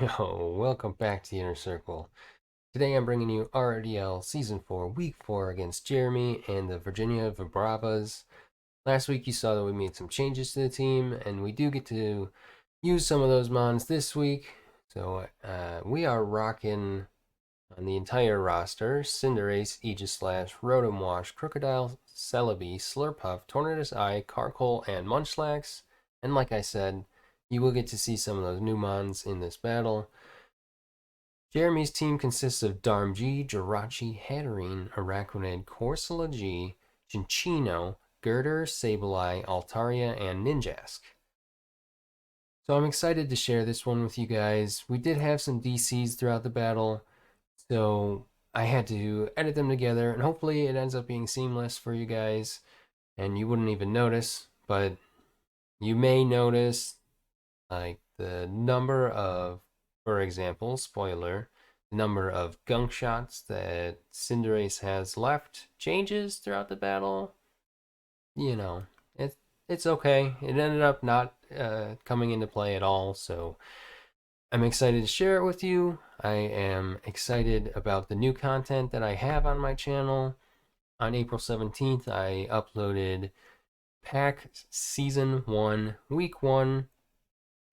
Yo, welcome back to the Inner Circle. Today I'm bringing you RoDL Season 4, Week 4 against Jeremy and the Virginia Vibravas. Last week you saw that we made some changes to the team, and we do get to use some of those mons this week. So we are rocking on the entire roster: Cinderace, Aegislash, Rotom Wash, Crocodile, Celebi, Slurpuff, Tornadus Eye, Carkol, and Munchlax. And like I said, you will get to see some of those new mons in this battle. Jeremy's team consists of Darmg, Jirachi, Hatterene, Araquanid, Corsola G, Cinccino, Girder, Sableye, Altaria, and Ninjask. So I'm excited to share this one with you guys. We did have some DCs throughout the battle, so I had to edit them together, and hopefully it ends up being seamless for you guys, and you wouldn't even notice, but you may notice like the number of, for example, spoiler, the number of gunk shots that Cinderace has left changes throughout the battle. You know, it's okay. It ended up not coming into play at all, so I'm excited to share it with you. I am excited about the new content that I have on my channel. On April 17th, I uploaded Pack Season 1, Week 1.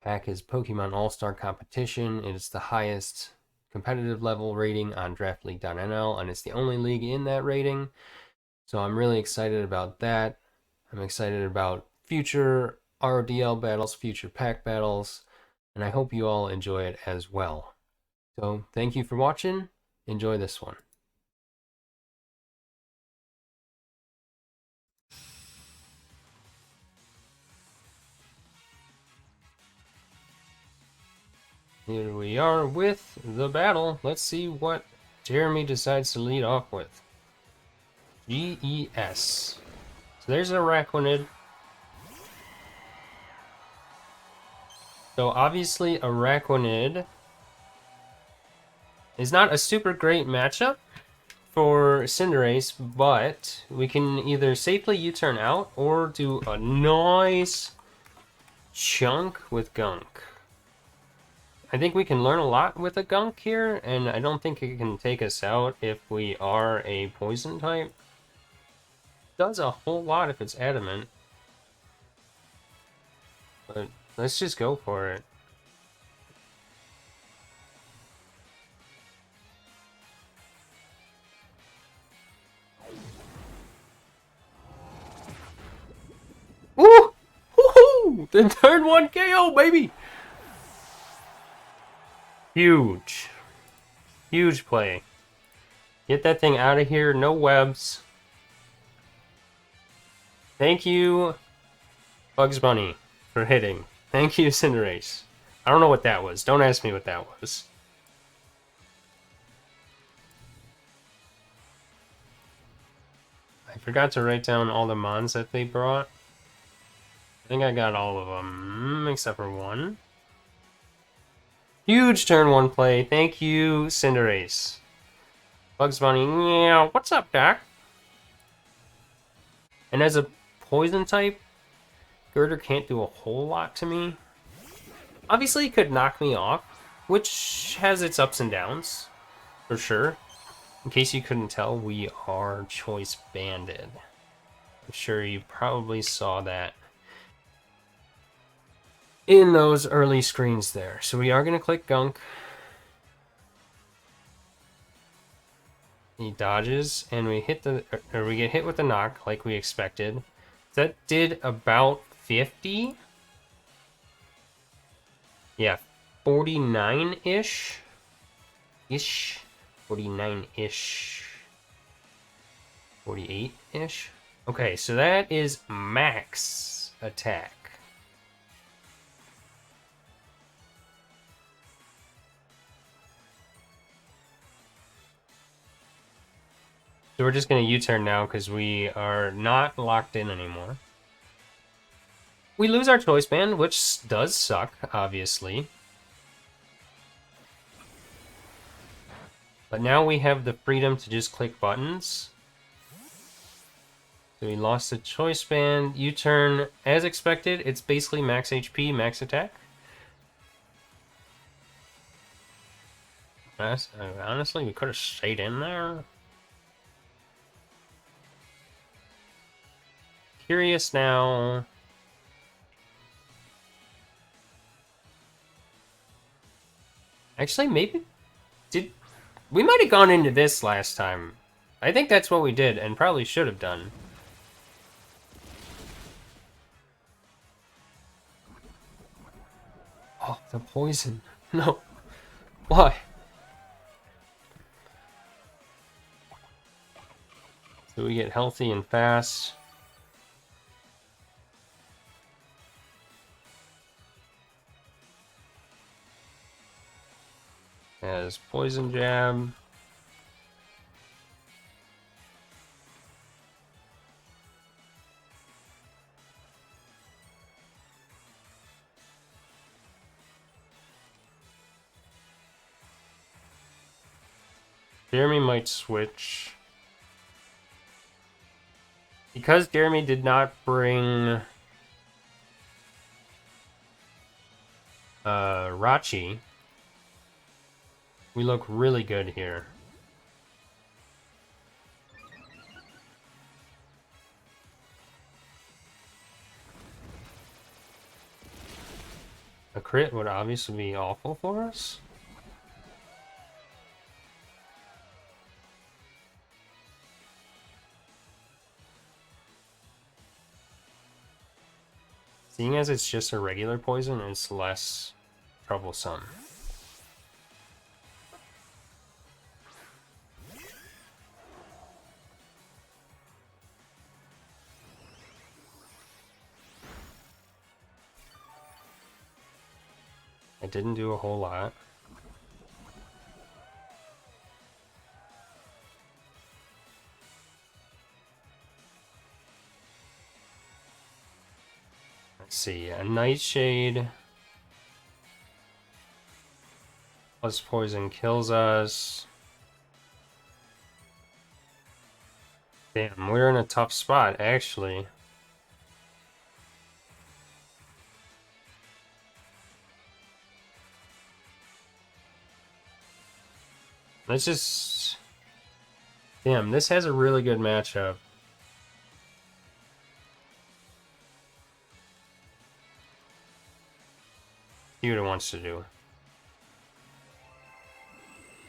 Pack is Pokemon All-Star Competition. It is the highest competitive level rating on draftleague.nl, and it's the only league in that rating. So I'm really excited about that. I'm excited about future RDL battles, future pack battles, and I hope you all enjoy it as well. So thank you for watching. Enjoy this one. Here we are with the battle. Let's see what Jeremy decides to lead off with. GES. So there's Araquanid. So obviously Araquanid is not a super great matchup for Cinderace, but we can either safely U-turn out or do a nice chunk with Gunk. I think we can learn a lot with a Gunk here, and I don't think it can take us out if we are a poison type. Does a whole lot if it's adamant, but let's just go for it. Woo! Woohoo! The turn 1 KO, baby! Huge. Huge play. Get that thing out of here. No webs. Thank you, Bugs Bunny, for hitting. Thank you, Cinderace. I don't know what that was. Don't ask me what that was. I forgot to write down all the mons that they brought. I think I got all of them, except for one. Huge turn 1 play. Thank you, Cinderace. Bugs Bunny, yeah, what's up, Doc? And as a poison type, Girder can't do a whole lot to me. Obviously, he could knock me off, which has its ups and downs, for sure. In case you couldn't tell, we are choice banded. I'm sure you probably saw that in those early screens there. So we are going to click Gunk. He dodges, and we hit we get hit with the knock like we expected. That did about 50. Yeah, 49-ish. 49-ish. 48-ish. Okay, so that is max attack. So we're just going to U-turn now because we are not locked in anymore. We lose our choice band, which does suck, obviously. But now we have the freedom to just click buttons. So we lost the choice band. U-turn, as expected, it's basically max HP, max attack. Honestly, we could have stayed in there. Curious now. Actually, maybe we might have gone into this last time. I think that's what we did, and probably should have done. Oh, the poison. No. Why? So we get healthy and fast. As poison jab. Jeremy might switch. Because Jeremy did not bring Rachi, we look really good here. A crit would obviously be awful for us. Seeing as it's just a regular poison, it's less troublesome. It didn't do a whole lot. Let's see, a Nightshade plus poison kills us. Damn, we're in a tough spot, actually. Let's just... Damn, this has a really good matchup. See what it wants to do.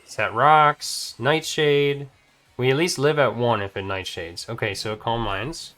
Set rocks, Nightshade. We at least live at 1 if it Nightshades. Okay, so Calm Minds.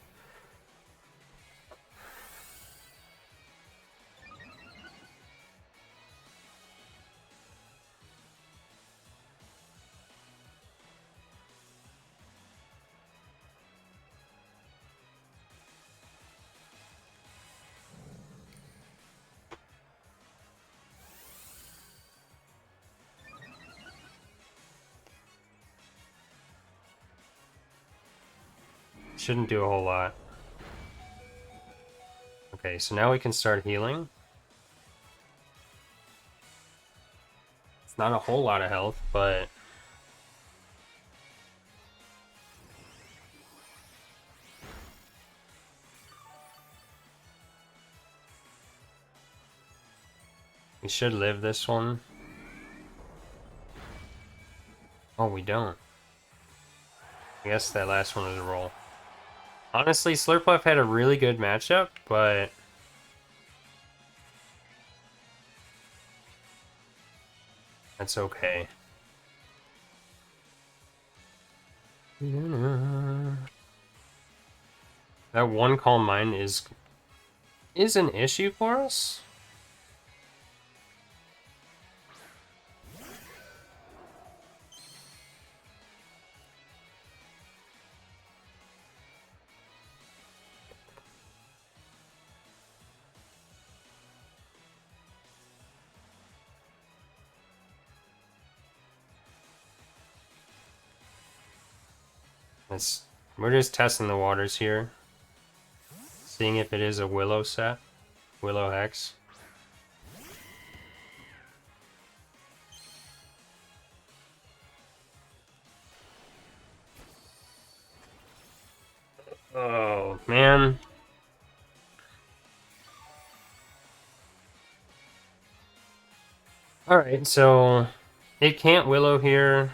Shouldn't do a whole lot. Okay, so now we can start healing. It's not a whole lot of health, but... we should live this one. Oh, we don't. I guess that last one was a roll. Honestly, Slurpuff had a really good matchup, but... that's okay. That one Calm Mind is an issue for us. We're just testing the waters here. Seeing if it is a Willow set. Willow Hex. Oh, man. Alright, so... It can't Willow here.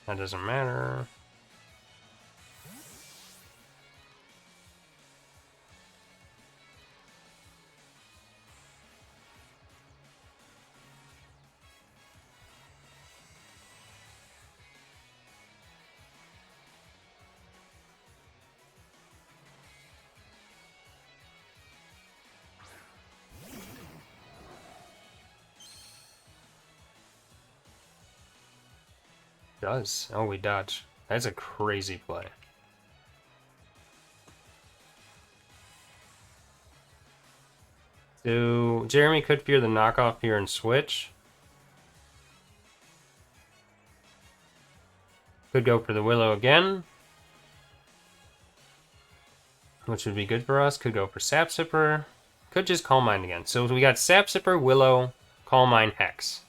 That doesn't matter. Does. Oh, we dodge. That's a crazy play. So Jeremy could fear the knockoff here and switch. Could go for the Willow again, which would be good for us. Could go for Sap Sipper. Could just Calm Mind again. So we got Sap Sipper, Willow, Calm Mind, Hex.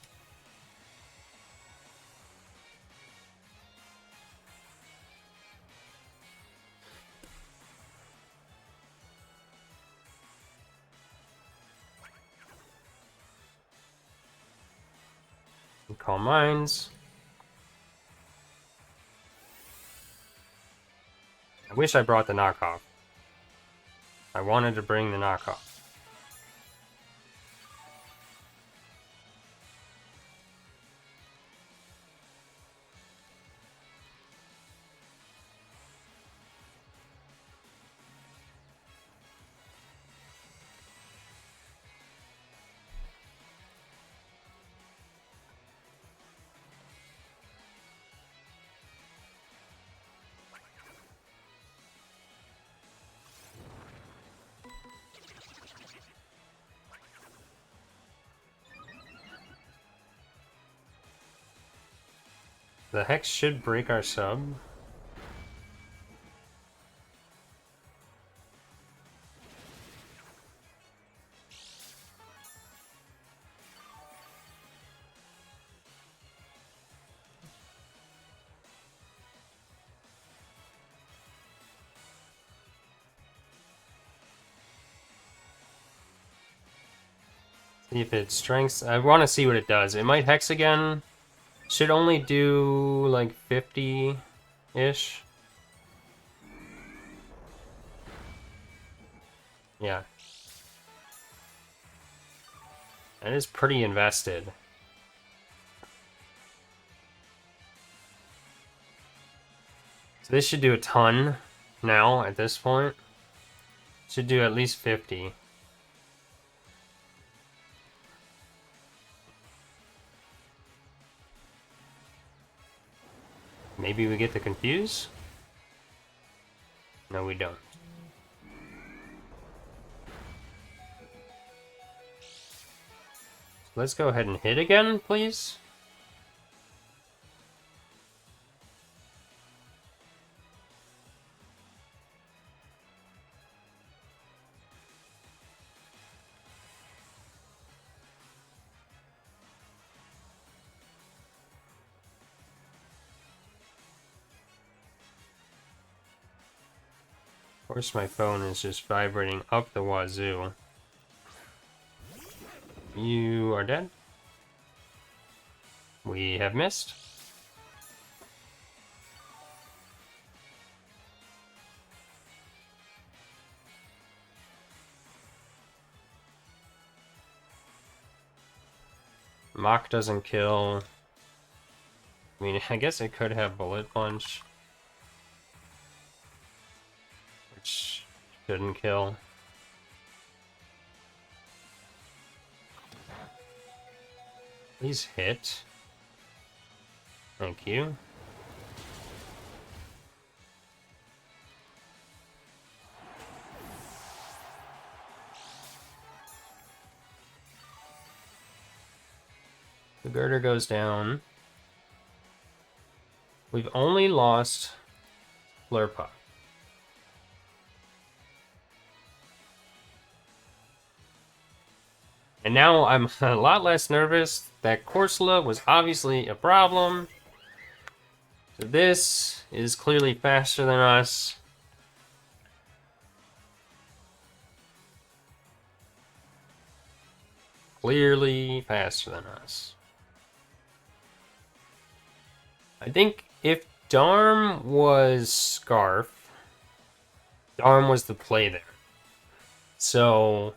Calm Minds. I wish I brought the knockoff. I wanted to bring the knockoff. The Hex should break our sub. See if it strengths. I want to see what it does. It might Hex again. Should only do like 50-ish. Yeah. That is pretty invested. So this should do a ton now at this point. Should do at least 50. Maybe we get to confuse? No, we don't. Let's go ahead and hit again, please. Of course, my phone is just vibrating up the wazoo. You are dead. We have missed. Mach doesn't kill. I mean, I guess it could have Bullet Punch, which shouldn't kill. Please hit. Thank you. The girder goes down. We've only lost Flurpup. And now I'm a lot less nervous. That Corsola was obviously a problem. So this is clearly faster than us. Clearly faster than us. I think if Darm was Scarf, Darm was the play there. So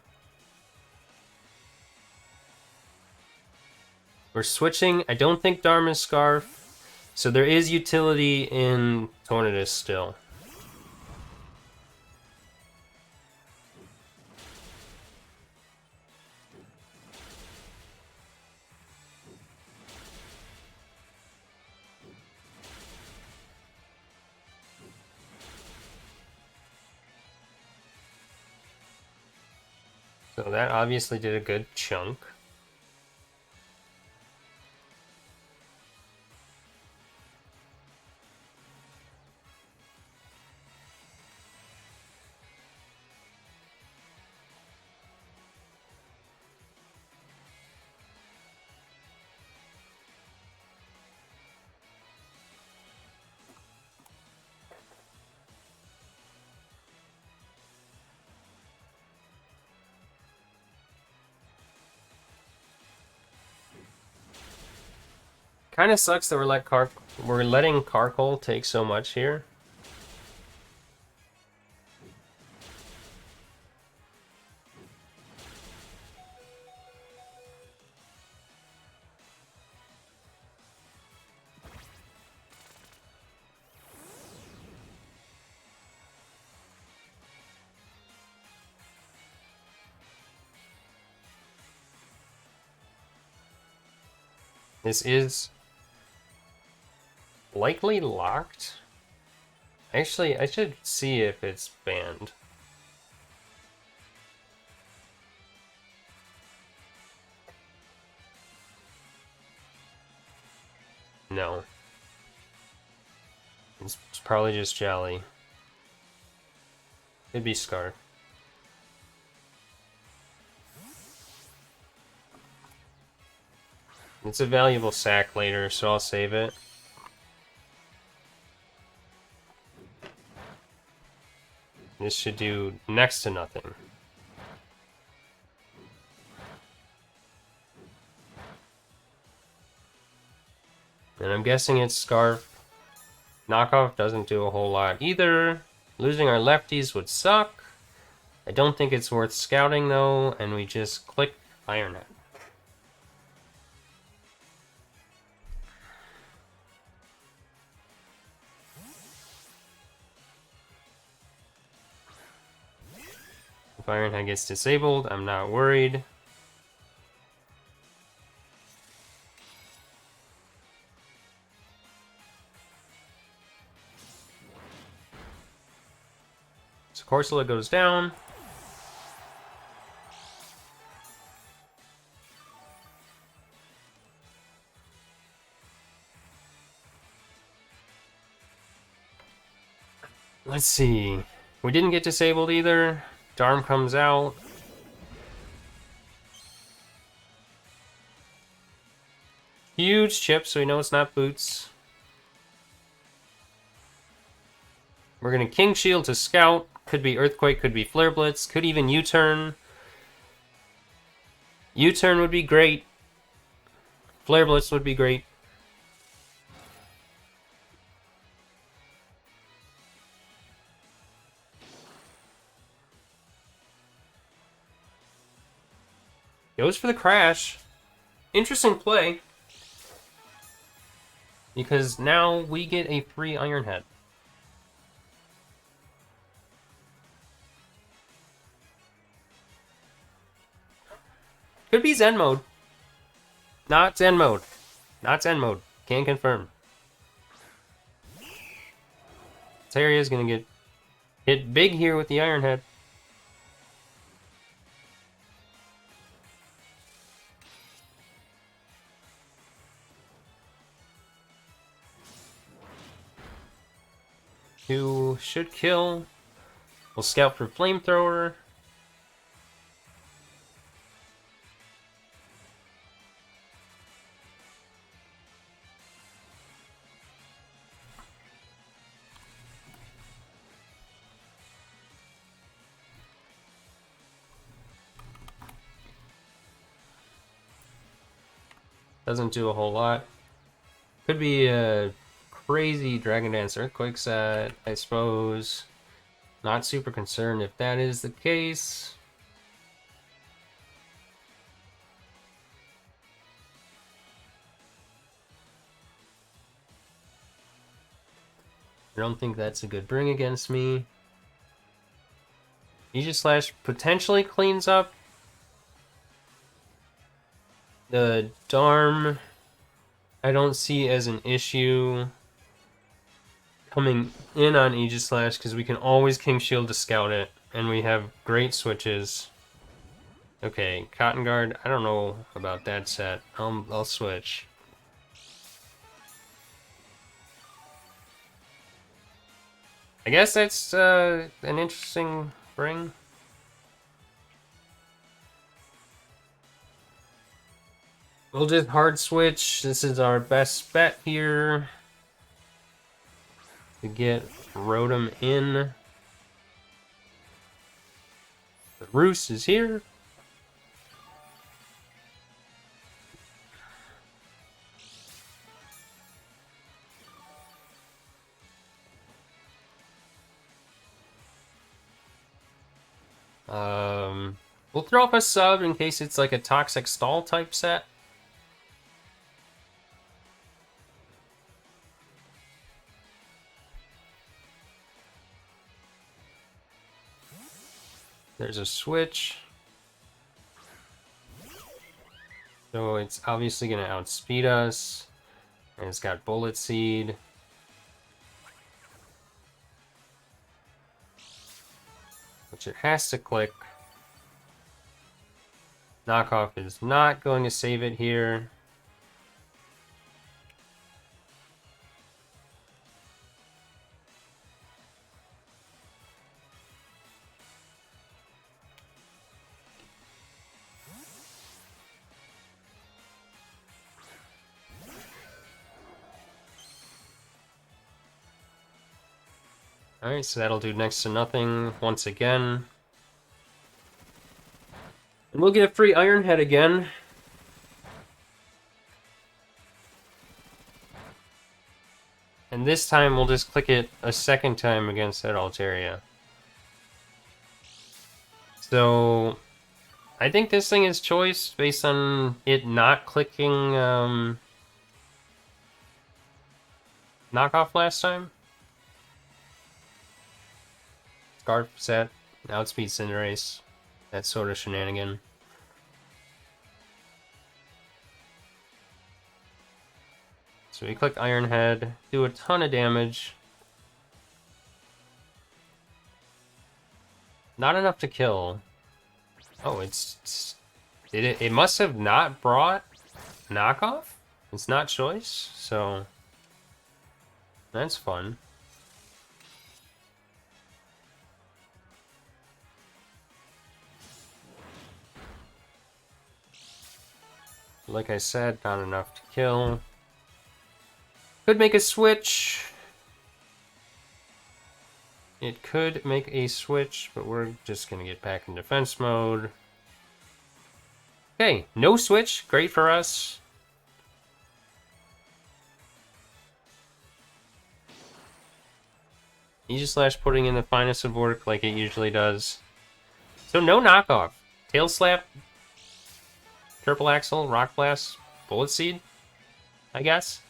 we're switching. I don't think Darm is Scarf. So there is utility in Tornadus still. So that obviously did a good chunk. Kind of sucks that we're letting Carkol take so much here. This is likely locked. Actually, I should see if it's banned. No. It's probably just Jolly. It'd be Scarf. It's a valuable sack later, so I'll save it. This should do next to nothing. And I'm guessing it's Scarf. Knockoff doesn't do a whole lot either. Losing our lefties would suck. I don't think it's worth scouting though, and we just click Ironhead. If Ironhead gets disabled, I'm not worried. So Corsola goes down. Let's see. We didn't get disabled either. Darm comes out. Huge chip, so we know it's not boots. We're gonna King Shield to scout. Could be Earthquake, could be Flare Blitz, could even U-turn. U-turn would be great. Flare Blitz would be great. Goes for the crash. Interesting play. Because now we get a free Ironhead. Could be Zen mode. Not Zen mode. Not Zen mode. Can't confirm. Terrier's gonna get hit big here with the Ironhead. Who should kill. We'll scout for Flamethrower. Doesn't do a whole lot. Could be a crazy Dragon Dance Earthquake set, I suppose. Not super concerned if that is the case. I don't think that's a good bring against me. Aegislash potentially cleans up the Darm. I don't see as an issue coming in on Aegislash because we can always King Shield to scout it, and we have great switches. Okay, Cotton Guard. I don't know about that set. I'll switch. I guess that's an interesting bring. We'll just hard switch. This is our best bet here to get Rotom in. The Roost is here. We'll throw up a sub in case it's like a Toxic Stall type set. There's a switch. So it's obviously going to outspeed us. And it's got Bullet Seed. Which it has to click. Knockoff is not going to save it here. Alright, so that'll do next to nothing once again. And we'll get a free Iron Head again. And this time we'll just click it a second time against that Altaria. So I think this thing is choice based on it not clicking knockoff last time. Scarf set, outspeed Cinderace. That sort of shenanigan. So we click Iron Head, do a ton of damage. Not enough to kill. Oh, it must have not brought knockoff? It's not choice, so that's fun. Like I said, not enough to kill. Could make a switch. It could make a switch, but we're just going to get back in defense mode. Okay, no switch. Great for us. Aegislash putting in the finest of work like it usually does. So no knockoff. Tail Slap, Triple Axle, Rock Blast, Bullet Seed, I guess.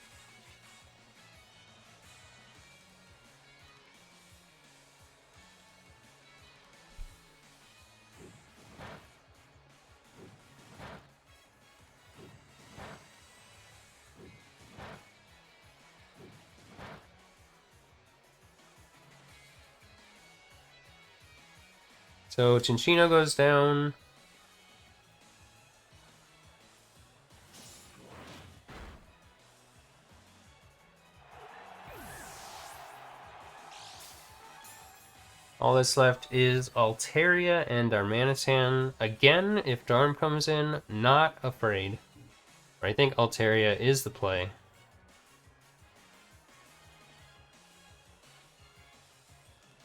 So Chinchino goes down. All that's left is Altaria and Darmanitan. Again, if Darm comes in, not afraid. I think Altaria is the play.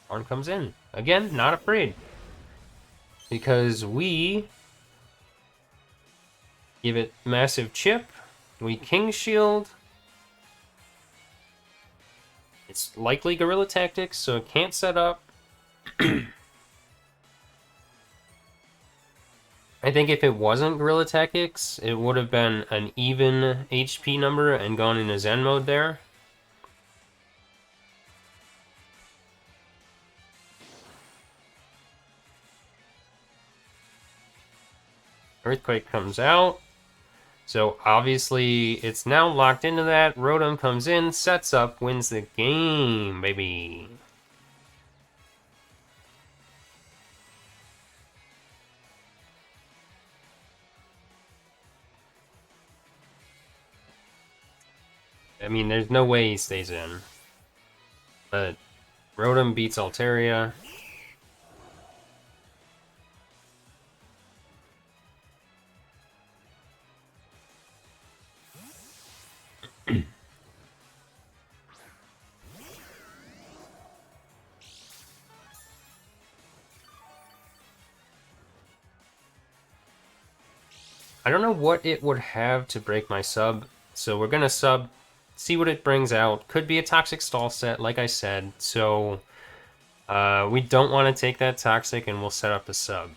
Darm comes in. Again, not afraid. Because we give it massive chip, We King Shield. It's likely guerrilla tactics, so it can't set up. I think if it wasn't guerrilla tactics, it would have been an even HP number and gone into Zen mode there. Earthquake comes out. So obviously it's now locked into that. Rotom comes in, sets up, wins the game, baby. I mean, there's no way he stays in. But Rotom beats Altaria. I don't know what it would have to break my sub, so we're gonna sub, see what it brings out. Could be a Toxic Stall set, like I said, so we don't want to take that Toxic, and we'll set up the sub.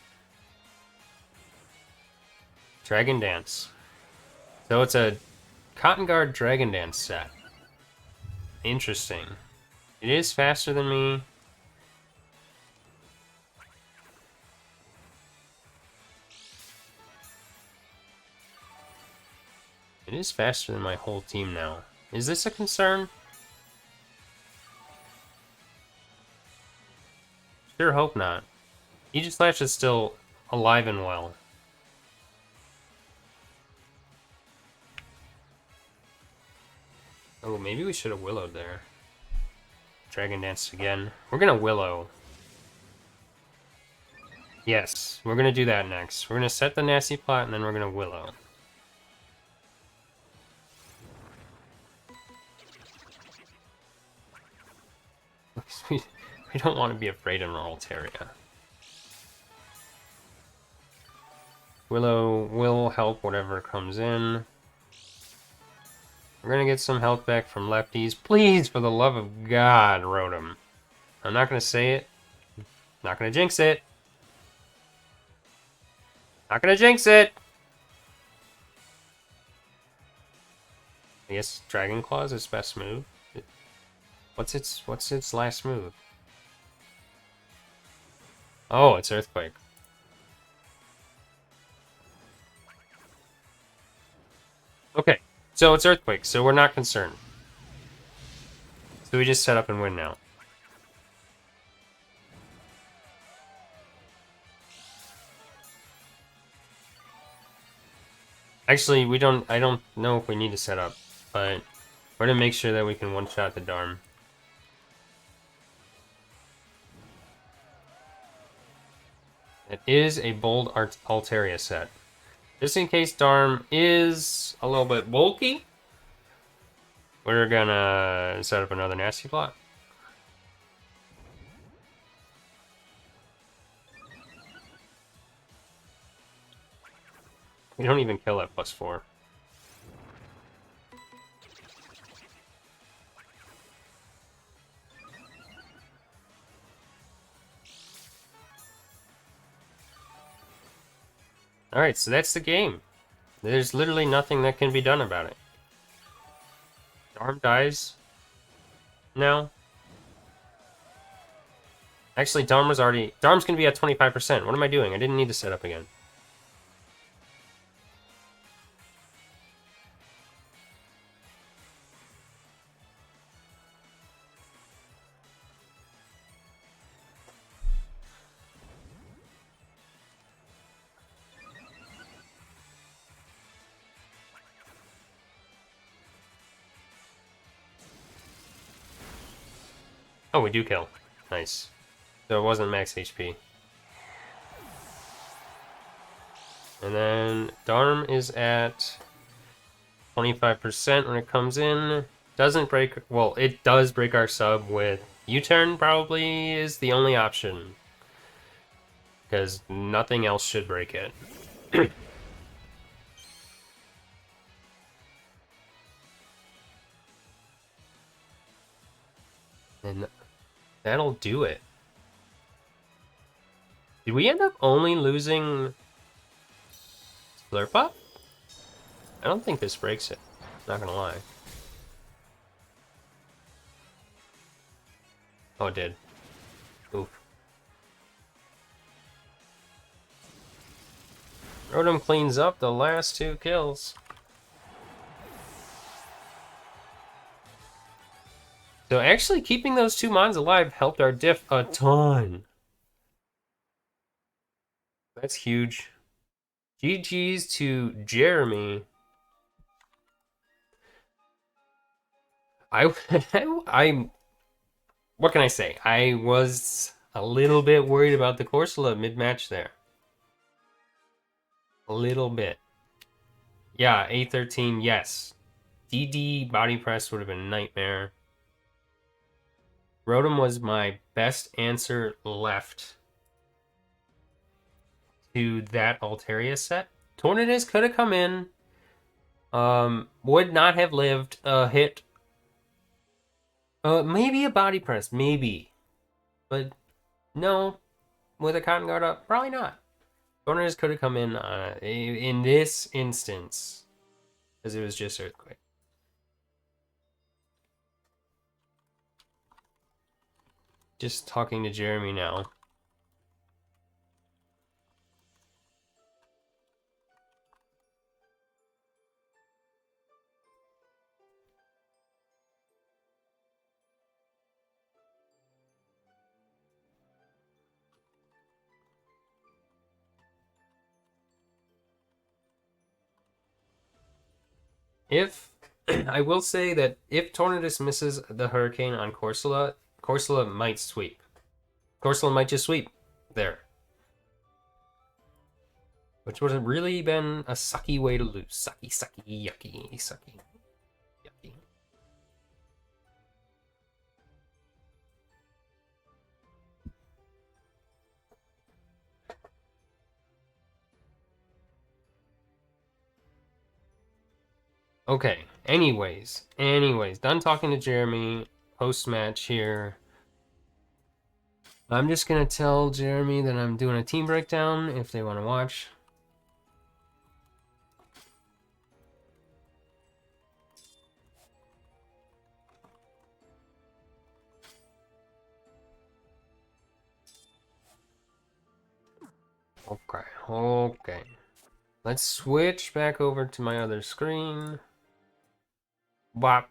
Dragon Dance. So it's a Cotton Guard Dragon Dance set. Interesting. It is faster than me. It is faster than my whole team now. Is this a concern? Sure hope not. Aegislash is still alive and well. Oh, maybe we should have Willowed there. Dragon Dance again. We're gonna Willow. Yes, we're gonna do that next. We're gonna set the Nasty Plot and then we're gonna Willow. we don't want to be afraid of Altaria. Willow will help whatever comes in. We're gonna get some health back from lefties. Please, for the love of God, Rotom. I'm not gonna say it. Not gonna jinx it. Not gonna jinx it! I guess Dragon Claw is its best move. What's its last move? Oh, it's Earthquake. Okay, so it's Earthquake, so we're not concerned. So we just set up and win now. Actually, I don't know if we need to set up, but we're gonna make sure that we can one-shot the Darm. It is a bold Altaria set. Just in case Darm is a little bit bulky, we're gonna set up another Nasty Plot. We don't even kill at +4. Alright, so that's the game. There's literally nothing that can be done about it. Darm dies. No. Actually, Darm's gonna be at 25%. What am I doing? I didn't need to set up again. Oh, we do kill. Nice. So it wasn't max HP. And then Darm is at 25% when it comes in. Doesn't break... Well, it does break our sub with U-turn probably is the only option. Because nothing else should break it. And that'll do it. Did we end up only losing Slurp Up? I don't think this breaks it. Not gonna lie. Oh, it did. Oof. Rotom cleans up the last 2 kills. So actually keeping those 2 mons alive helped our diff a ton. That's huge. GG's to Jeremy. I what can I say? I was a little bit worried about the Corsola mid-match there. A little bit. Yeah, A13, yes. DD body press would have been a nightmare. Rotom was my best answer left to that Altaria set. Tornadus could have come in. Would not have lived a hit. Maybe a body press, maybe. But no, with a Cotton Guard up, probably not. Tornadus could have come in this instance, because it was just Earthquake. Just talking to Jeremy now. If I will say that if Tornadus misses the Hurricane on Corsola, Corsola might sweep. Corsola might just sweep there. Which would have really been a sucky way to lose. Sucky, sucky, yucky, sucky, yucky. Okay, anyways, done talking to Jeremy post-match here. I'm just gonna tell Jeremy that I'm doing a team breakdown if they want to watch. Okay. Let's switch back over to my other screen. Bop.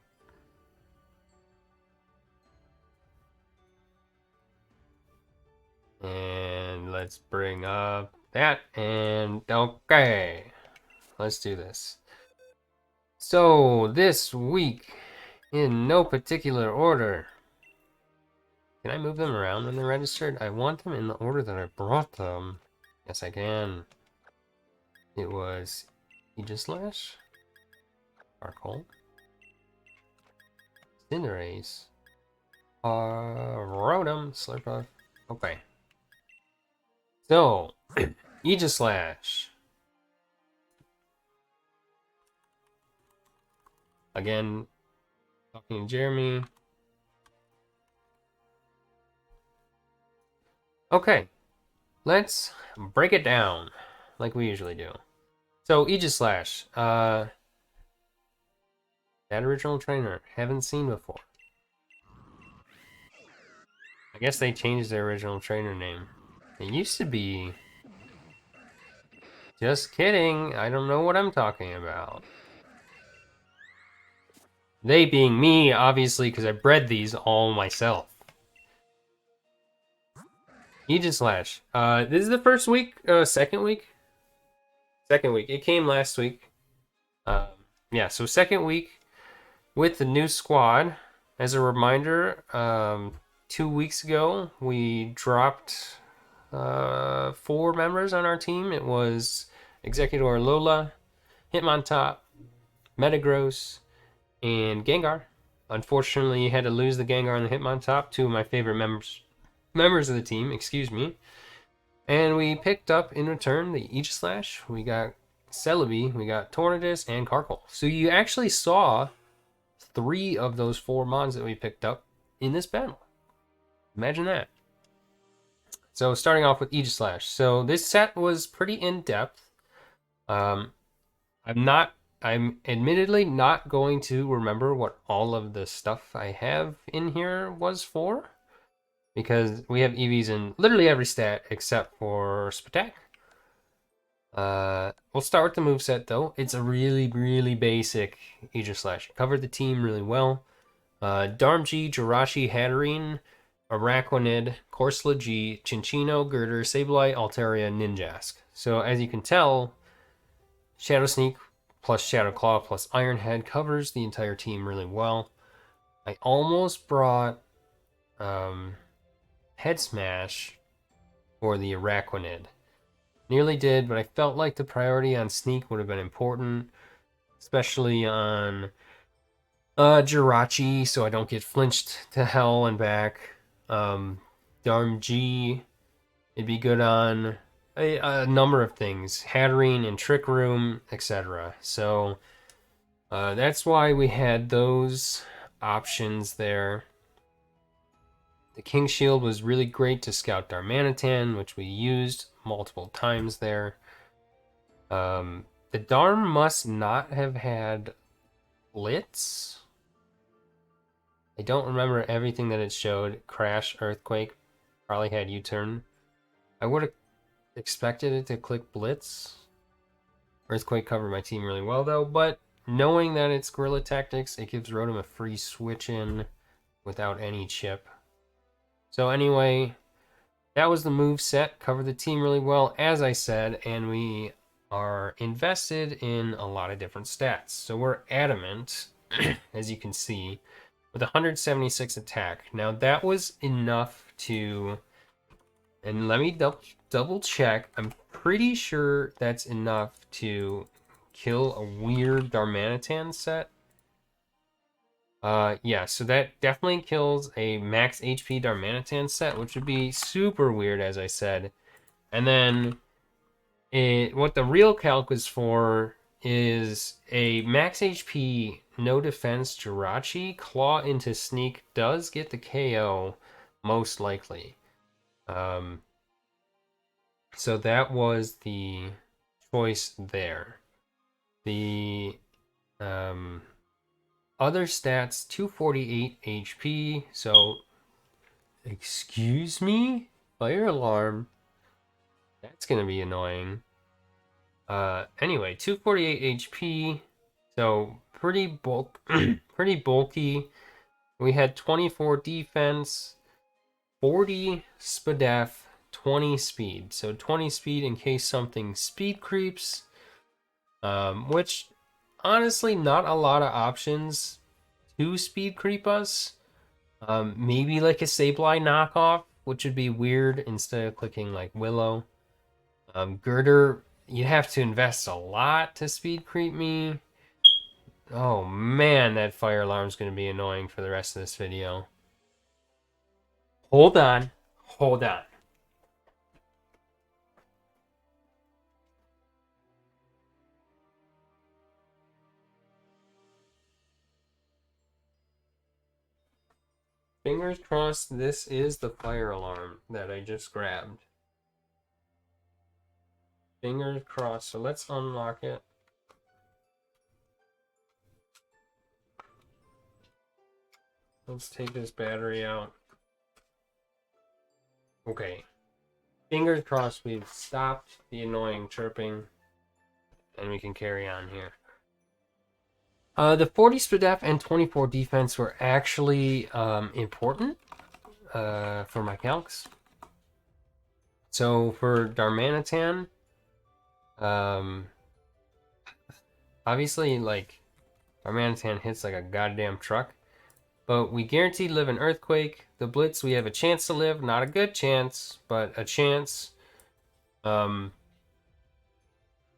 And let's bring up that, and okay. Let's do this. So, this week, in no particular order. Can I move them around when they're registered? I want them in the order that I brought them. Yes, I can. It was Aegislash, Sparkle, Cinderace, Rotom, Slurpuff. Okay. So, Aegislash. Again, talking to Jeremy. Okay, let's break it down like we usually do. So, Aegislash, that original trainer, haven't seen before. I guess they changed their original trainer name. It used to be... Just kidding, I don't know what I'm talking about. They being me, obviously, because I bred these all myself. Aegislash. This is the first week, second week? Second week. It came last week. Yeah, so second week with the new squad. As a reminder, 2 weeks ago, we dropped 4 members on our team. It was Executor Lola, Hitmontop, Metagross, and Gengar. Unfortunately, had to lose the Gengar and the Hitmontop, 2 of my favorite members of the team, excuse me. And we picked up in return the Aegislash. We got Celebi, we got Tornadus, and Carkol. So you actually saw 3 of those 4 mons that we picked up in this battle. Imagine that. So starting off with Aegislash. So this set was pretty in-depth. Um, I'm admittedly not going to remember what all of the stuff I have in here was for, because we have EVs in literally every stat except for Spatak. We'll start with the moveset though. It's a really, really basic Aegislash. It covered the team really well. Darmji, Jirachi, Hatterene, Araquanid, Corsola G, Chinchino, Girder, Sableye, Altaria, Ninjask. So as you can tell, Shadow Sneak plus Shadow Claw plus Iron Head covers the entire team really well. I almost brought Head Smash for the Araquanid. Nearly did, but I felt like the priority on Sneak would have been important, especially on Jirachi, so I don't get flinched to hell and back. Darm G, it'd be good on a number of things, Hatterene and Trick Room, etc. So that's why we had those options there. The King Shield was really great to scout Darmanitan, which we used multiple times there. The Darm must not have had Blitz. I don't remember everything that it showed. Crash, Earthquake, probably had U-turn. I would have expected it to click Blitz. Earthquake covered my team really well though, but knowing that it's Guerrilla Tactics, it gives Rotom a free switch in without any chip. So anyway, that was the move set. Covered the team really well, as I said, and we are invested in a lot of different stats. So we're adamant, as you can see, with 176 attack. Now that was enough to, and let me double check. I'm pretty sure that's enough to kill a weird Darmanitan set. Yeah, so that definitely kills a max HP Darmanitan set, which would be super weird, as I said. And then what the real calc was for is a max HP, no defense Jirachi. Claw into Sneak does get the KO, most likely. So that was the choice there. The other stats, 248 HP, so excuse me? Fire alarm. That's gonna be annoying. Anyway, 248 HP, so pretty pretty bulky. We had 24 defense, 40 spadef, 20 speed. So 20 speed in case something speed creeps, which honestly not a lot of options to speed creep us. Maybe like a Sableye knockoff, which would be weird instead of clicking like Willow. Girder, you'd have to invest a lot to speed creep me. Oh man, that fire alarm's going to be annoying for the rest of this video. Hold on. Hold on. Fingers crossed this is the fire alarm that I just grabbed. Fingers crossed. So let's unlock it. Let's take this battery out. Okay. Fingers crossed we've stopped the annoying chirping and we can carry on here. The 40 spadef and 24 defense were actually important for my calcs. So for Darmanitan, obviously like Darmanitan hits like a goddamn truck, but we guaranteed live an earthquake. The blitz, we have a chance to live, not a good chance, but a chance. And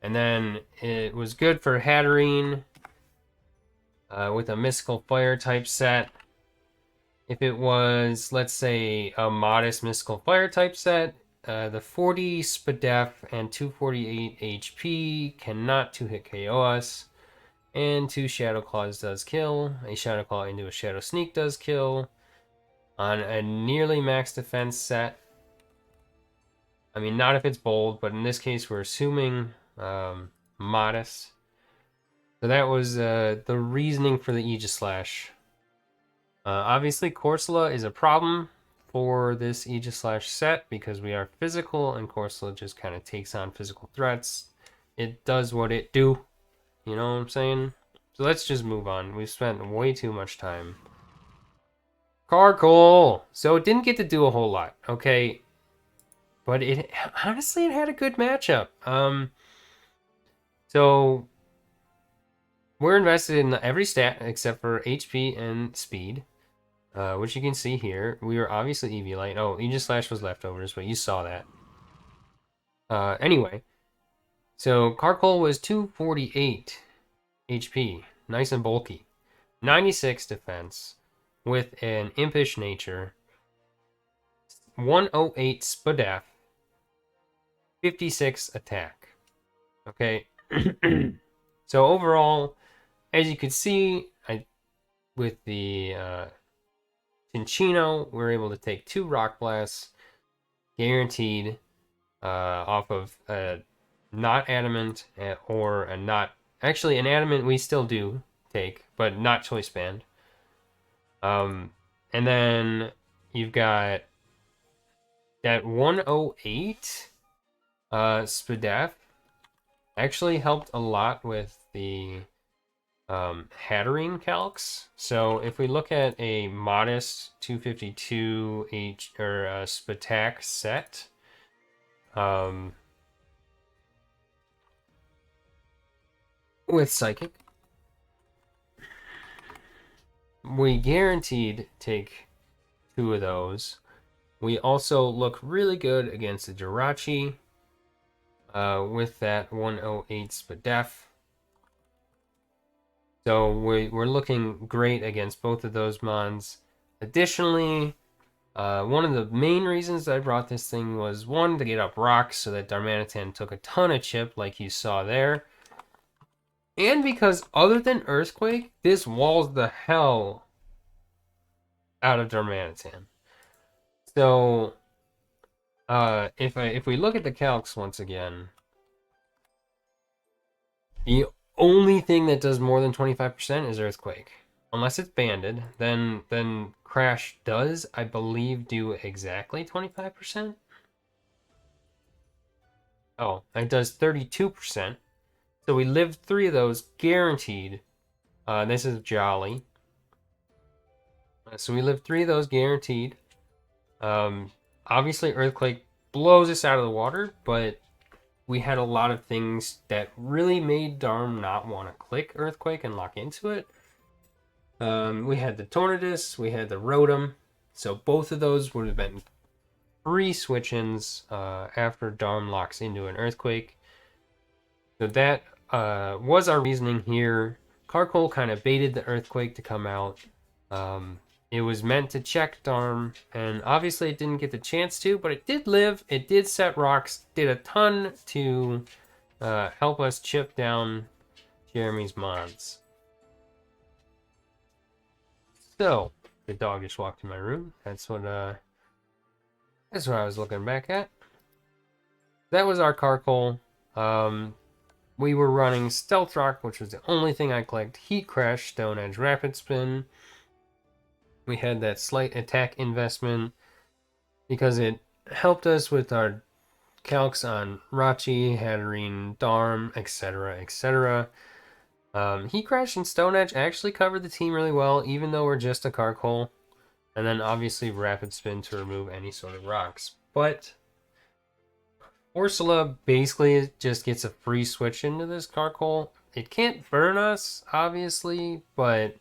then it was good for Hatterene with a mystical fire type set. If it was, let's say, a modest mystical fire type set, the 40 spadef and 248 HP cannot 2-hit KO us. And 2 Shadow Claws does kill. A Shadow Claw into a Shadow Sneak does kill. on a nearly max defense set. I mean, not if it's bold, but in this case, we're assuming modest. So that was the reasoning for the Aegis Slash. Obviously, Corsola is a problem for this Aegis Slash set because we are physical, and Corsola just kind of takes on physical threats. It does what it do. You know what I'm saying? So let's just move on. We've spent way too much time. Carcoal! So it didn't get to do a whole lot, okay? But it honestly, it had a good matchup. So we're invested in every stat except for HP and speed, which you can see here. We were obviously Eviolite. Oh, Aegis Slash was leftovers, but you saw that. Anyway, so Carcoal was 248 HP, nice and bulky. 96 defense with an impish nature. 108 spadef. 56 attack. Okay. So overall, as you can see, with the Tinchino, we're able to take 2 Rock Blasts guaranteed off of not adamant or a not. Actually, an adamant we still do take, but not choice band. And then you've got that 108 Spadef actually helped a lot with the Hatterene calcs. So if we look at a modest 252 H or Spatak set, with Psychic, we guaranteed take 2 of those. We also look really good against the Jirachi with that 108 Spadef. So we're looking great against both of those mons. Additionally, one of the main reasons I brought this thing was, one, to get up rocks so that Darmanitan took a ton of chip like you saw there. And because other than Earthquake, this walls the hell out of Darmanitan. So if we look at the calcs once again, the only thing that does more than 25% is Earthquake. Unless it's banded, then Crash does, I believe, do exactly 25%. Oh, it does 32%. So we lived 3 of those guaranteed. This is Jolly. So we lived 3 of those guaranteed. Obviously, Earthquake blows us out of the water, but we had a lot of things that really made Darm not want to click Earthquake and lock into it. We had the Tornadus, we had the Rotom, so both of those would have been free switch-ins after Darm locks into an Earthquake. So that was our reasoning here. Carcoal kind of baited the Earthquake to come out. It was meant to check Darm, and obviously it didn't get the chance to, but it did live. It did set rocks, did a ton to help us chip down Jeremy's mods. So, the dog just walked in my room. That's what I was looking back at. That was our Carcoal. We were running Stealth Rock, which was the only thing I clicked. Heat Crash, Stone Edge, Rapid Spin. We had that slight attack investment because it helped us with our calcs on Rachi, Hatterene, Darm, etc., etc. Heat Crash and Stone Edge actually covered the team really well, even though we're just a Carcoal. And then obviously Rapid Spin to remove any sort of rocks. But Ursula basically just gets a free switch into this Carcoal. It can't burn us, obviously, but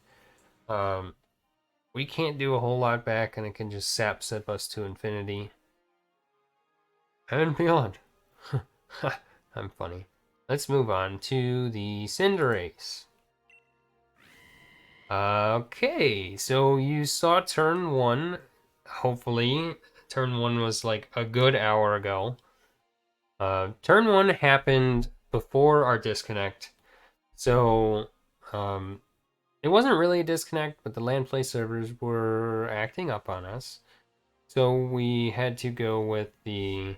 we can't do a whole lot back, and it can just sip us to infinity and beyond. I'm funny. Let's move on to the Cinderace. Okay, so you saw turn 1. Hopefully, turn 1 was like a good hour ago. Turn 1 happened before our disconnect, so it wasn't really a disconnect, but the land play servers were acting up on us. So we had to go with the,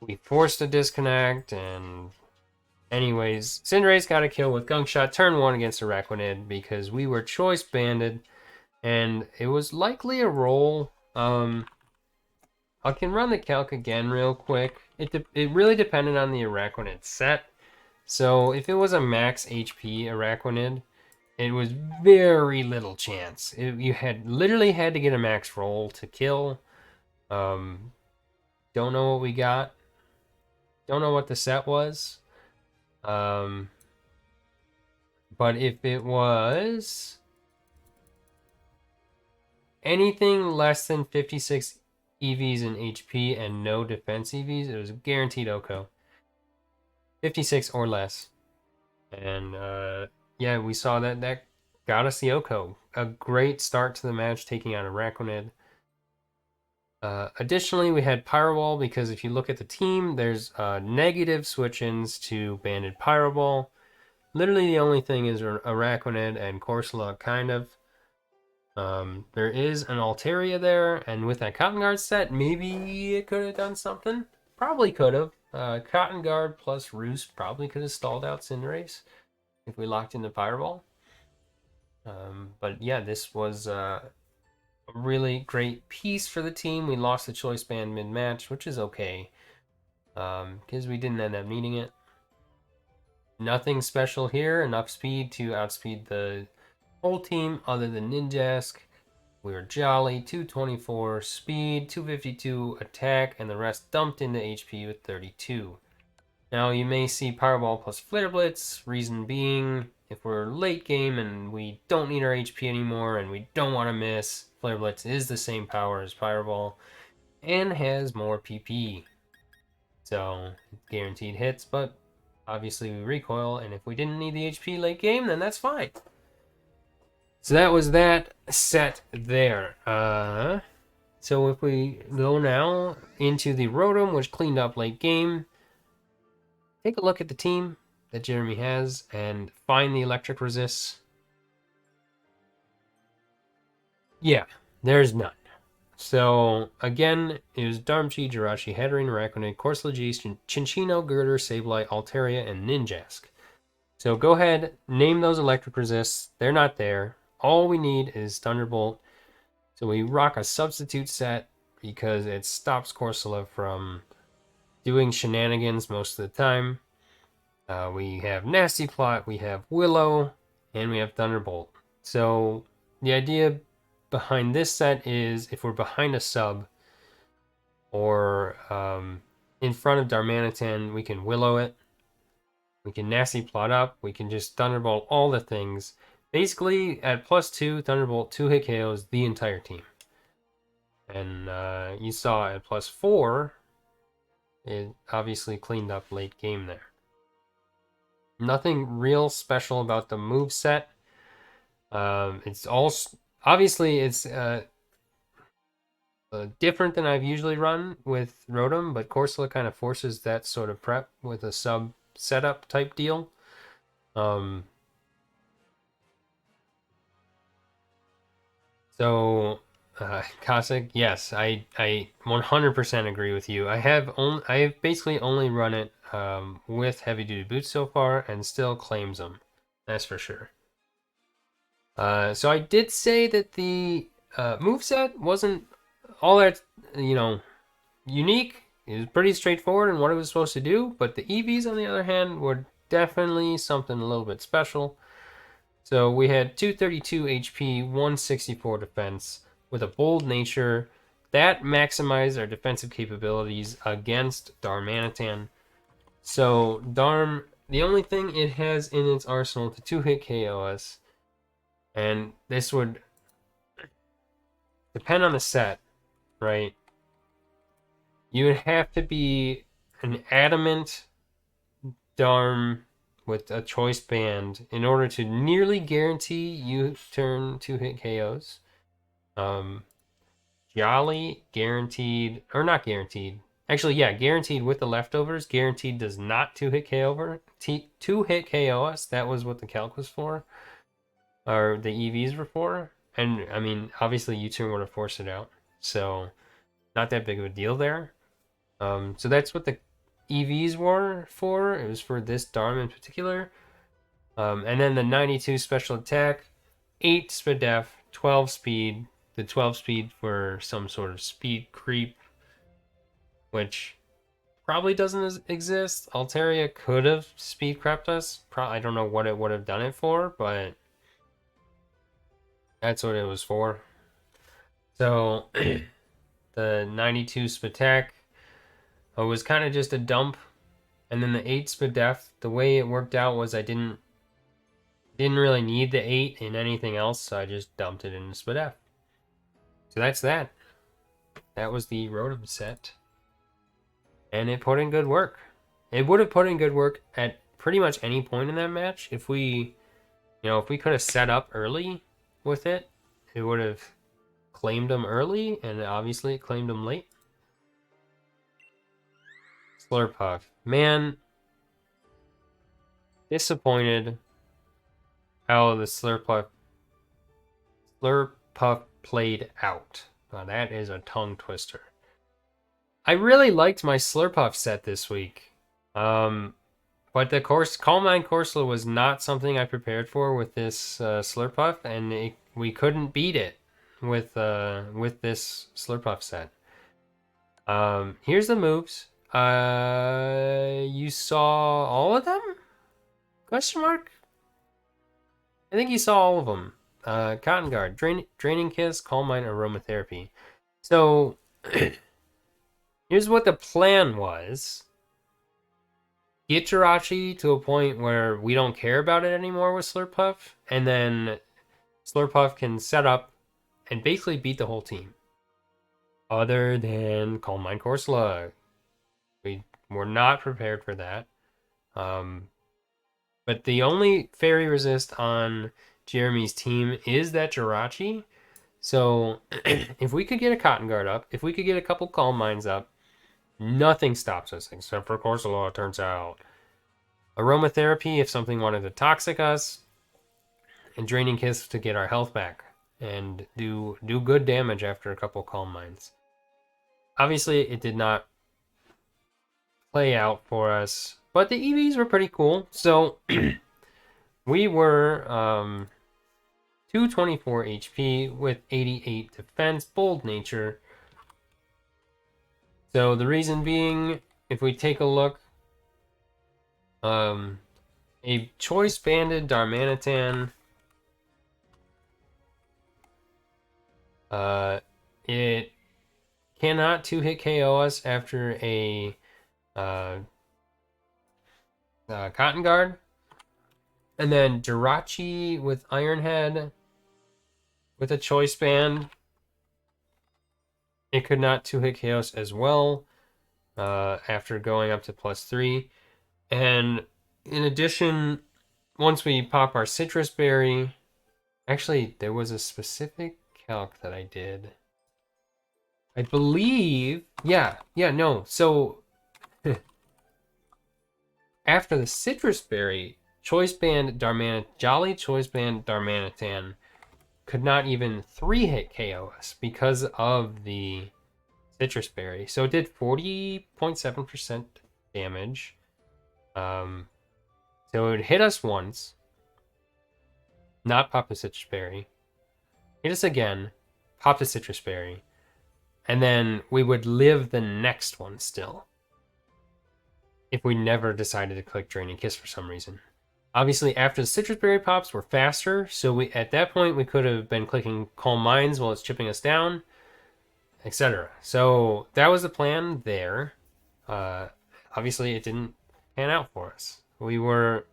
we forced a disconnect, and anyways, Cinderace got a kill with Gunk Shot turn 1 against Araquanid because we were choice banded, and it was likely a roll. I can run the calc again real quick. It really depended on the Araquanid set. So if it was a max HP Araquanid, it was very little chance. You had literally had to get a max roll to kill. Don't know what we got. Don't know what the set was. But if it was anything less than 56 EVs in HP and no defense EVs, it was a guaranteed OHKO. 56 or less. And yeah, we saw that got us the OHKO. A great start to the match, taking out Araquanid. Additionally, we had Pyroball because if you look at the team, there's negative switch-ins to Banded Pyroball. Literally the only thing is Araquanid and Corsola, kind of. There is an Altaria there, and with that Cotton Guard set, maybe it could have done something. Probably could have. Cotton Guard plus Roost probably could have stalled out Cinderace if we locked in the Fireball. But yeah, this was a really great piece for the team. We lost the choice band mid-match, which is okay, because we didn't end up needing it. Nothing special here, enough speed to outspeed the whole team other than Ninjask. We were jolly, 224 speed, 252 attack, and the rest dumped into HP with 32. Now you may see Powerball plus Flare Blitz, reason being, if we're late game and we don't need our HP anymore and we don't want to miss, Flare Blitz is the same power as Fireball and has more PP. So, guaranteed hits, but obviously we recoil, and if we didn't need the HP late game, then that's fine. So that was that set there. So if we go now into the Rotom, which cleaned up late game, take a look at the team that Jeremy has and find the electric resists. Yeah, there's none. So again, it was Darmchi, Jirachi, Hatterene, Araquanid, Corsola, Chinchino, Girder, Sableye, Altaria, and Ninjask. So go ahead, name those electric resists. They're not there. All we need is Thunderbolt. So we rock a substitute set because it stops Corsola from doing shenanigans most of the time. We have Nasty Plot, we have Willow, and we have Thunderbolt. So the idea behind this set is if we're behind a sub or in front of Darmanitan, we can Willow it. We can Nasty Plot up. We can just Thunderbolt all the things. Basically, at +2, Thunderbolt 2-hit KOs the entire team. And you saw at +4, it obviously cleaned up late game there. Nothing real special about the move set. It's all obviously it's different than I've usually run with Rotom, but Corsola kind of forces that sort of prep with a sub setup type deal. So Cossack, yes, I 100% agree with you. I have basically only run it with heavy duty boots so far, and still claims them. That's for sure. So I did say that the moveset wasn't all that unique. It was pretty straightforward in what it was supposed to do, but the EVs on the other hand were definitely something a little bit special. So we had 232 HP, 164 defense with a bold nature that maximized our defensive capabilities against Darmanitan. So Darm, the only thing it has in its arsenal to 2-hit KO us, and this would depend on the set, right? You would have to be an adamant Darm with a choice band in order to nearly guarantee you turn 2-hit KOs. Jolly guaranteed, or not guaranteed, Actually, yeah, guaranteed with the leftovers. Guaranteed does not two-hit KO two-hit KO us. That was what the calc was for, or the EVs were for. And I mean, obviously, U-turn would have forced it out. So not that big of a deal there. So that's what the EVs were for. It was for this Dharm in particular. And then the 92 special attack, 8 speed def, 12 speed. The 12 speed for some sort of speed creep, which probably doesn't exist. Altaria could have speed crept us. I don't know what it would have done it for, but that's what it was for. So the 92 Spatak was kind of just a dump. And then the 8 Spadef, the way it worked out was I didn't really need the 8 in anything else, so I just dumped it into Spadef. So that's that. That was the Rotom set. And it put in good work. It would have put in good work at pretty much any point in that match. If we could have set up early with it, it would have claimed them early, and obviously it claimed them late. Slurpuff. Man, disappointed how the Slurpuff played out. Now that is a tongue twister. I really liked my Slurpuff set this week. But the Calm Mind Corsola was not something I prepared for with this Slurpuff, and we couldn't beat it with this Slurpuff set. Here's the moves. You saw all of them? Question mark? I think you saw all of them. Cotton Guard, Draining Kiss, Calm Mind, Aromatherapy. So here's what the plan was. Get Jirachi to a point where we don't care about it anymore with Slurpuff, and then Slurpuff can set up and basically beat the whole team. Other than Calm Mind Corsola. We were not prepared for that. But the only Fairy Resist on Jeremy's team is that Jirachi. So if we could get a Cotton Guard up, if we could get a couple Calm Minds up, nothing stops us except for Corsola, it turns out. Aromatherapy if something wanted to toxic us, and Draining Kiss to get our health back and do good damage after a couple Calm Minds. Obviously, it did not play out for us, but the EVs were pretty cool. So we were 224 HP with 88 defense, bold nature. So the reason being, if we take a look, a choice banded Darmanitan, it cannot two-hit KO us after a Cotton Guard. And then Jirachi with Iron Head with a choice band. It could not two-hit KO us as well after going up to +3. And in addition, once we pop our Citrus Berry, actually, there was a specific calc that I did. I believe, no. So after the Citrus Berry, Choice Band Jolly Choice Band Darmanitan could not even 3-hit KO us because of the Citrus Berry. So it did 40.7% damage. So it would hit us once, not pop the Citrus Berry, hit us again, pop the Citrus Berry, and then we would live the next one still if we never decided to click Draining Kiss for some reason. Obviously, after the Citrus Berry pops, we're faster, so at that point we could have been clicking Calm Minds while it's chipping us down, etc. So that was the plan there. Obviously, it didn't pan out for us. The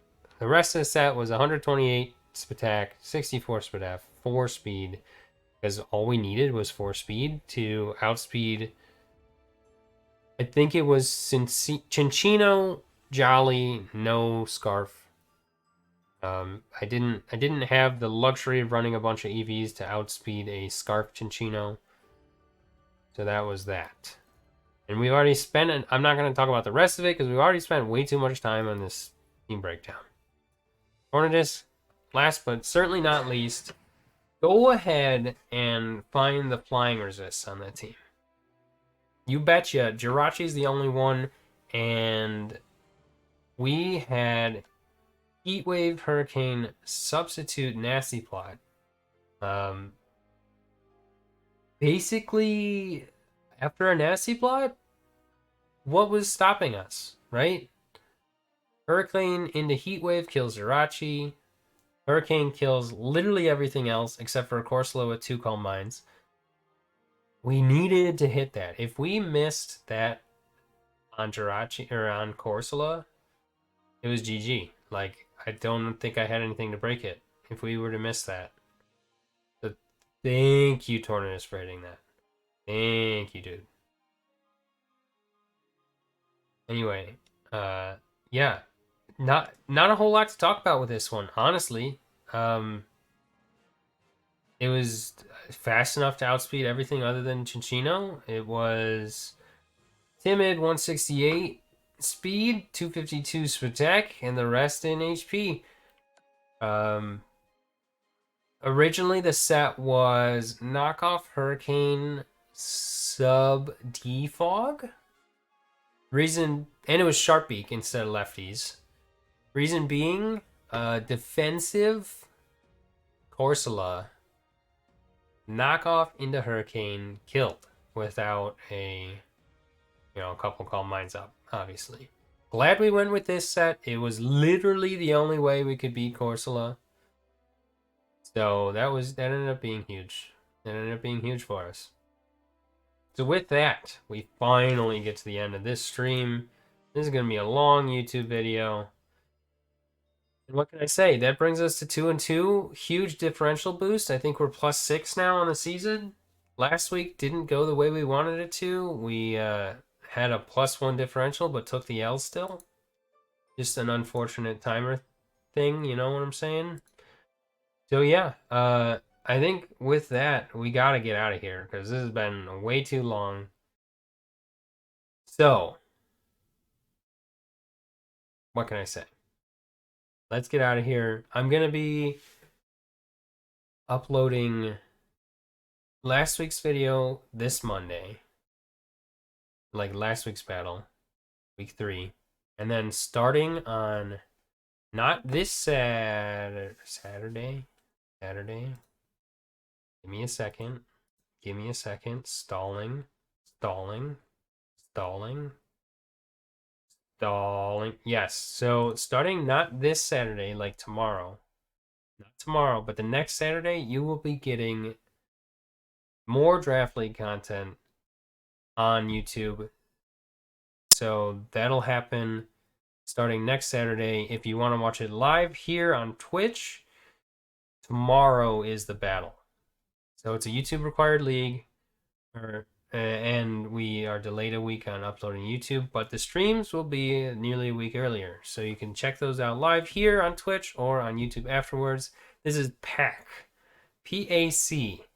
rest of the set was 128 Spatak, 64 Spadaf, 4 speed, because all we needed was 4 speed to outspeed. I think it was Cinccino, Jolly, no Scarf. I didn't have the luxury of running a bunch of EVs to outspeed a Scarf Cinccino. So that was that. And we've already spent, I'm not going to talk about the rest of it because we've already spent way too much time on this team breakdown. Tornadus, last but certainly not least, go ahead and find the flying resists on that team. You betcha, Jirachi's the only one, and we had Heatwave, Hurricane, Substitute, Nasty Plot. Basically, after a Nasty Plot, what was stopping us, right? Hurricane into Heatwave kills Jirachi. Hurricane kills literally everything else except for Corsola with 2 Calm Minds. We needed to hit that. If we missed that on Jirachi or on Corsola, it was GG. Like, I don't think I had anything to break it if we were to miss that. So thank you, Tornadus, for hitting that. Thank you, dude. Anyway, yeah, not a whole lot to talk about with this one, honestly. It was fast enough to outspeed everything other than Chinchino. It was timid, 168 speed, 252 attack, and the rest in HP. Originally the set was knockoff Hurricane sub defog. Reason, and it was Sharpbeak instead of lefties. Reason being, defensive Corsola knockoff into Hurricane killed without a couple Calm Minds up, obviously. Glad we went with this set. It was literally the only way we could beat Corsola. So that ended up being huge. That ended up being huge for us. So with that, we finally get to the end of this stream. This is going to be a long YouTube video. And what can I say? That brings us to 2-2. Huge differential boost. I think we're +6 now on the season. Last week didn't go the way we wanted it to. We had a +1 differential, but took the L still. Just an unfortunate timer thing, you know what I'm saying? So yeah, I think with that, we got to get out of here because this has been way too long. So, what can I say? Let's get out of here. I'm going to be uploading last week's video this Monday. Like last week's battle, week 3. And then starting on not this Saturday. Give me a second. Stalling. Yes. So starting not this Saturday, like tomorrow. Not tomorrow, but the next Saturday, you will be getting more Draft League content on YouTube. So that'll happen starting next Saturday. If you want to watch it live here on Twitch, tomorrow is the battle. So it's a YouTube required league, and we are delayed a week on uploading YouTube, but the streams will be nearly a week earlier. So you can check those out live here on Twitch or on YouTube afterwards. This is PAC. PAC.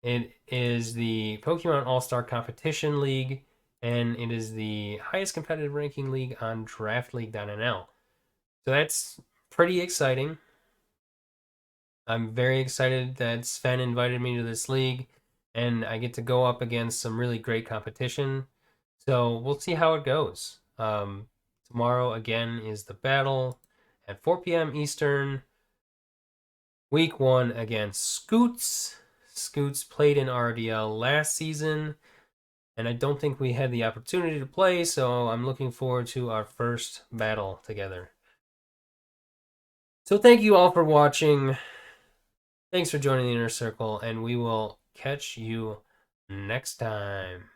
It is the Pokemon All-Star Competition League, and it is the highest competitive ranking league on draftleague.nl. So that's pretty exciting. I'm very excited that Sven invited me to this league, and I get to go up against some really great competition. So we'll see how it goes. Tomorrow, again, is the battle at 4 p.m. Eastern. Week 1 against Scoots. Scoots played in RoDL last season, and I don't think we had the opportunity to play, so I'm looking forward to our first battle together. So thank you all for watching. Thanks for joining the Inner Circle, and we will catch you next time.